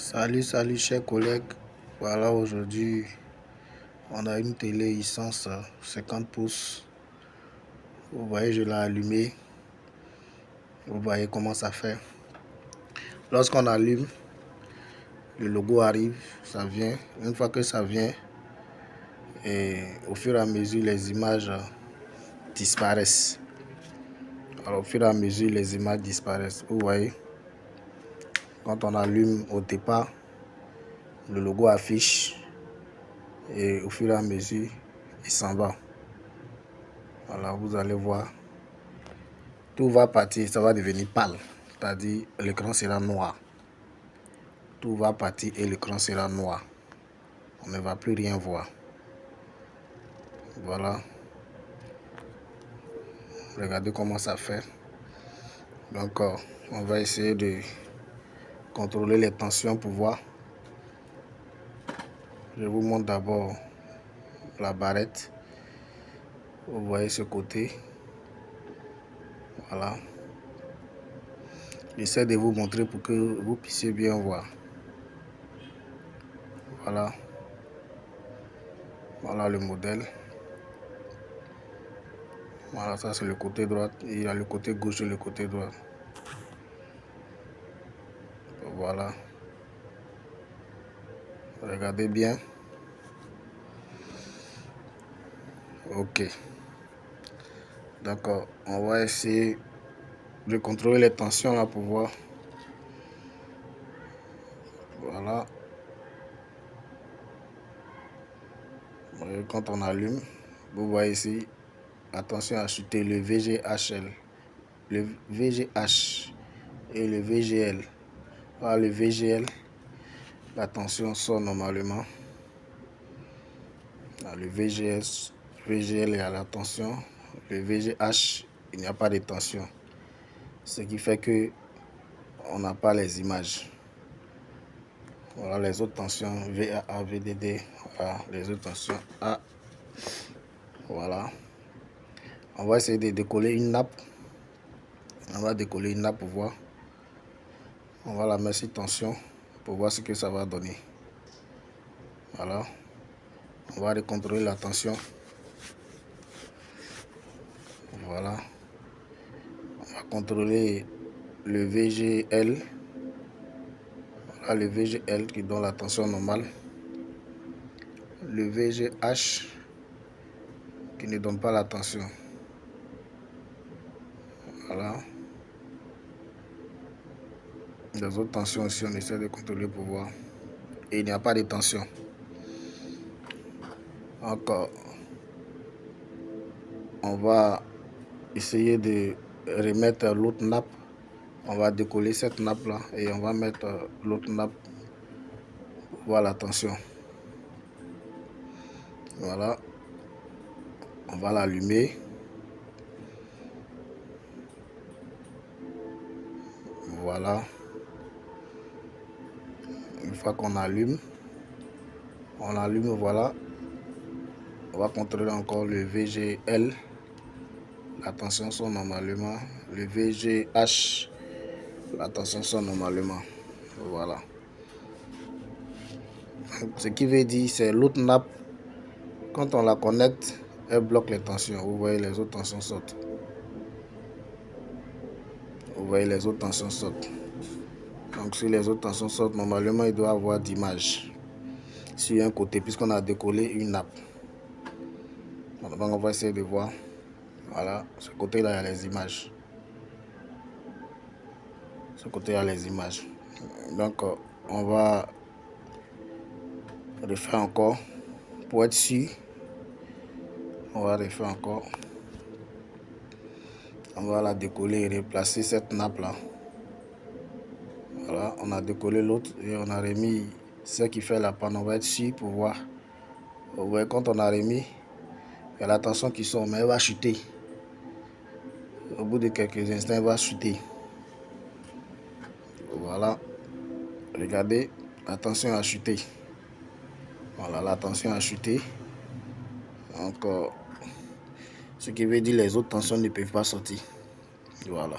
Salut chers collègues. Voilà, aujourd'hui on a une télé Hisense 50 pouces. Vous voyez, je l'ai allumée. Vous voyez comment ça fait. Lorsqu'on allume, le logo arrive, ça vient. Une fois que ça vient, et au fur et à mesure les images disparaissent. Alors au fur et à mesure les images disparaissent. Vous voyez, quand on allume au départ, le logo affiche et au fur et à mesure il s'en va. Voilà, vous allez voir, tout va partir, ça va devenir pâle, c'est-à-dire l'écran sera noir. Tout va partir et l'écran sera noir. On ne va plus rien voir. Voilà. Regardez comment ça fait. Donc on va essayer de contrôler les tensions pour voir. Je vous montre d'abord la barrette. Vous voyez ce côté. Voilà. J'essaie de vous montrer pour que vous puissiez bien voir. Voilà. Voilà le modèle. Voilà, ça c'est le côté droit. Il y a le côté gauche et le côté droit. Voilà. Regardez bien. Ok. D'accord. On va essayer de contrôler les tensions là pour voir. Voilà. Quand on allume, vous voyez ici, attention à chuter le VGHL, le VGH et le VGL. Voilà, le VGL, la tension sort normalement. Là, le VGL est à la tension. Le VGH, il n'y a pas de tension. Ce qui fait que on n'a pas les images. Voilà les autres tensions, VAA, VDD, voilà, les autres tensions A. Voilà. On va essayer de décoller une nappe. On va décoller une nappe pour voir. On va la mettre sur tension pour voir ce que ça va donner. Voilà. On va recontrôler la tension. Voilà. On va contrôler le VGL. Voilà le VGL qui donne la tension normale. Le VGH qui ne donne pas la tension. Voilà. Les autres tensions aussi, on essaie de contrôler pour voir. Et il n'y a pas de tension. Encore. On va essayer de remettre l'autre nappe. On va décoller cette nappe là et on va mettre l'autre nappe pour voir la tension. Voilà. On va l'allumer. Voilà. Une fois qu'on allume, voilà. On va contrôler encore le VGL. La tension sort normalement. Le VGH. La tension sort normalement. Voilà. Ce qui veut dire c'est l'autre nappe. Quand on la connecte, elle bloque les tensions. Vous voyez les autres tensions sortent. Vous voyez les autres tensions sortent. Donc si les autres tensions sortent, normalement il doit avoir d'image sur un côté puisqu'on a décollé une nappe. Donc on va essayer de voir. Voilà, ce côté là il y a les images. Ce côté là les images. Donc on va refaire encore pour être sûr. On va refaire encore. On va la décoller et replacer cette nappe là. Voilà, on a décollé l'autre et on a remis ce qui fait la panne. On va être sûr pour voir. Vous voyez, quand on a remis, il y a la tension qui sort, mais elle va chuter. Au bout de quelques instants, elle va chuter. Voilà. Regardez, la tension a chuté. Voilà, la tension a chuté. Donc, ce qui veut dire les autres tensions ne peuvent pas sortir. Voilà.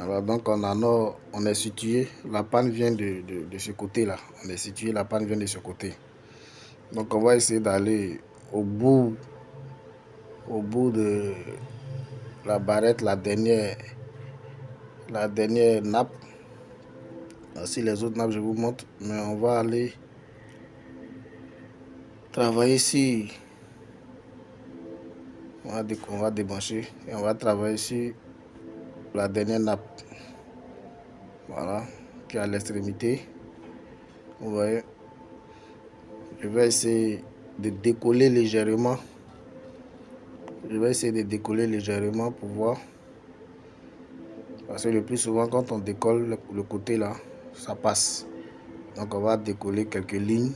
Alors donc on est situé, la panne vient de ce côté-là. On est situé, la panne vient de ce côté. Donc on va essayer d'aller au bout de la barrette, la dernière nappe. Ainsi les autres nappes je vous montre, mais on va aller travailler ici. On va débrancher et on va travailler sur la dernière nappe. Voilà, qui est à l'extrémité. Vous voyez, je vais essayer de décoller légèrement. Je vais essayer de décoller légèrement pour voir. Parce que le plus souvent, quand on décolle le côté là, ça passe. Donc on va décoller quelques lignes.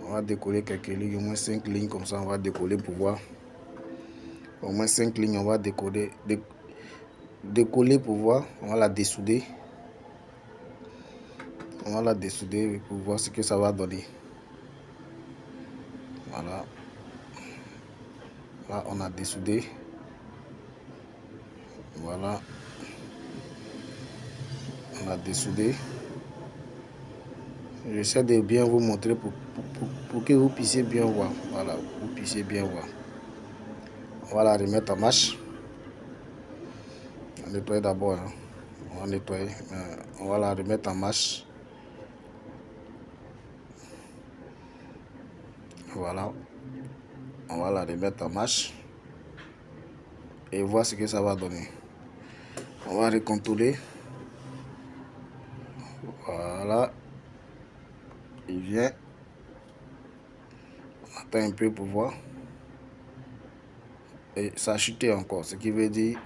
On va décoller quelques lignes, au moins 5 lignes comme ça, on va décoller pour voir. Au moins 5 lignes, on va décoller pour voir. On va la dessouder. On va la dessouder pour voir ce que ça va donner. Voilà. Là, on a dessoudé. Voilà. On a dessoudé. J'essaie de bien vous montrer pour que vous puissiez bien voir. Voilà, vous puissiez bien voir. On va la remettre en marche. On va nettoyer d'abord. Hein. On va nettoyer. On va la remettre en marche. Voilà. On va la remettre en marche. Et voir ce que ça va donner. On va recontrôler. Voilà. Il vient. On attend un peu pour voir. Et ça a chuté encore. Ce qui veut dire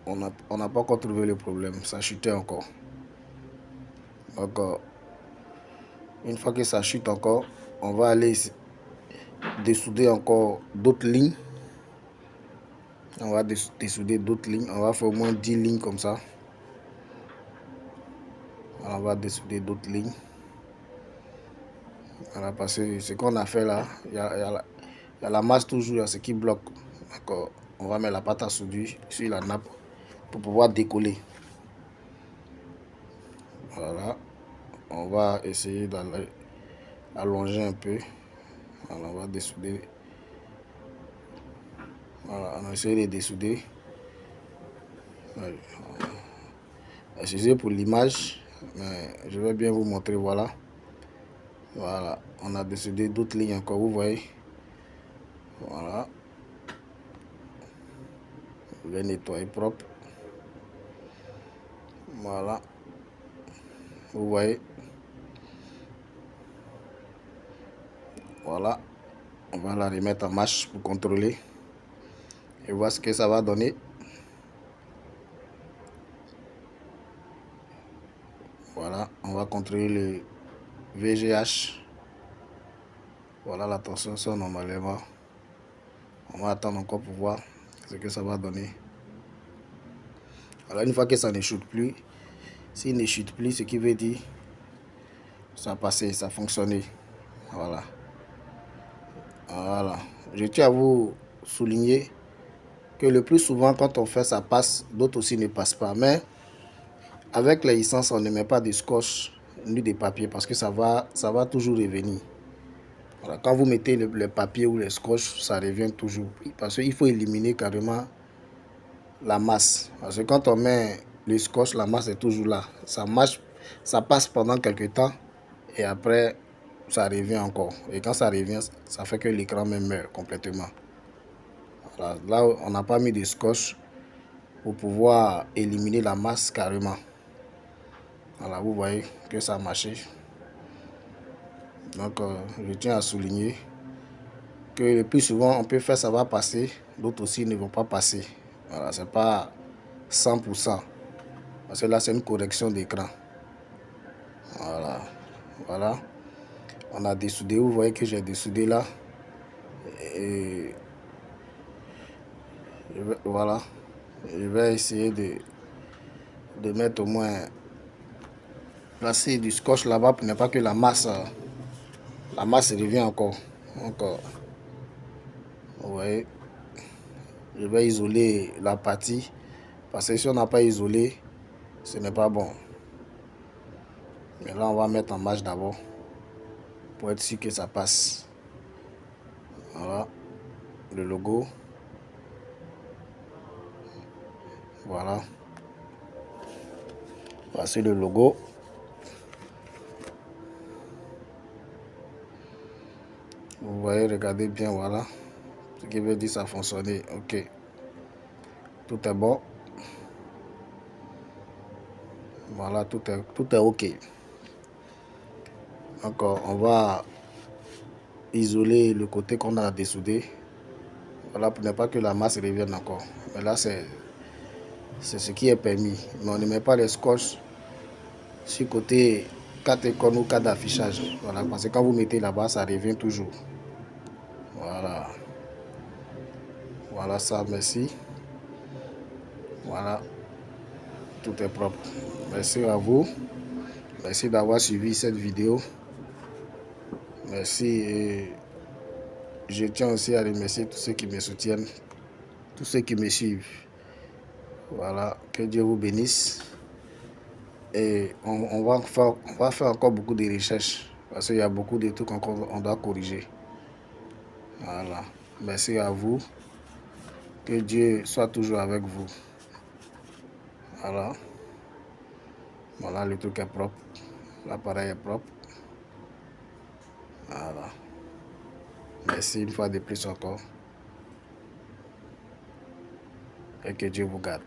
on n'a pas encore trouvé le problème. Ça a chuté encore. Donc, une fois que ça chute encore, on va aller dessouder encore d'autres lignes. On va dessouder d'autres lignes. On va faire au moins 10 lignes comme ça. Alors, on va dessouder d'autres lignes. Voilà, parce que ce qu'on a fait là, il y a la masse toujours, il y a ce qui bloque. Donc, on va mettre la pâte à soudure sur la nappe pour pouvoir décoller. Voilà. On va essayer d'allonger un peu. Alors, on va dessouder. Voilà, on a essayé de dessouder. Excusez pour l'image, mais je vais bien vous montrer. Voilà. Voilà, on a dessoudé d'autres lignes encore, vous voyez. Voilà. Je vais nettoyer propre. Voilà. Vous voyez. Voilà. On va la remettre en marche pour contrôler. Et voir ce que ça va donner. Voilà. On va contrôler le VGH. Voilà, la tension sort normalement. On va attendre encore pour voir ce que ça va donner. Alors, une fois que ça ne chute plus, s'il ne chute plus, ce qui veut dire ça a passé, ça a fonctionné. Voilà. Voilà. Je tiens à vous souligner que le plus souvent, quand on fait, ça passe, d'autres aussi ne passent pas. Mais avec les licences, on ne met pas de scotch ni de papier parce que ça va toujours revenir. Voilà. Quand vous mettez le papier ou le scotch, ça revient toujours. Parce qu'il faut éliminer carrément la masse. Parce que quand on met le scotch, la masse est toujours là. Ça marche, ça passe pendant quelques temps et après, ça revient encore. Et quand ça revient, ça fait que l'écran même meurt complètement. Voilà. Là, on n'a pas mis de scotch pour pouvoir éliminer la masse carrément. Voilà, vous voyez que ça a marché. Donc, je tiens à souligner que le plus souvent, on peut faire ça va passer, d'autres aussi ne vont pas passer. Voilà, c'est pas 100%. Parce que là, c'est une correction d'écran. Voilà. Voilà. On a dessoudé. Vous voyez que j'ai dessoudé là. Et voilà. Je vais essayer de mettre au moins placer du scotch là-bas pour ne pas que la masse revient encore. Donc, vous voyez, je vais isoler la partie Parce que si on n'a pas isolé, ce n'est pas bon. Mais là, on va mettre en marche d'abord pour être sûr que ça passe. Voilà le logo. Voilà. Voici le logo. Vous voyez, regardez bien, voilà. Ce qui veut dire que ça a fonctionné. Ok. Tout est bon. Voilà, tout est ok. Donc, on va isoler le côté qu'on a dessoudé. Voilà, pour ne pas que la masse revienne encore. Mais là, c'est ce qui est permis. Mais on ne met pas les scotch sur côté 4 icônes ou 4 d'affichage. Voilà, parce que quand vous mettez là-bas, ça revient toujours. Voilà. Voilà ça, merci. Voilà. Tout est propre. Merci à vous. Merci d'avoir suivi cette vidéo. Merci. Et je tiens aussi à remercier tous ceux qui me soutiennent, tous ceux qui me suivent. Voilà. Que Dieu vous bénisse. Et on va faire encore beaucoup de recherches. Parce qu'il y a beaucoup de trucs qu'on doit corriger. Voilà. Merci à vous. Que Dieu soit toujours avec vous. Voilà. Voilà, le truc est propre. L'appareil est propre. Voilà. Merci une fois de plus encore. Et que Dieu vous garde.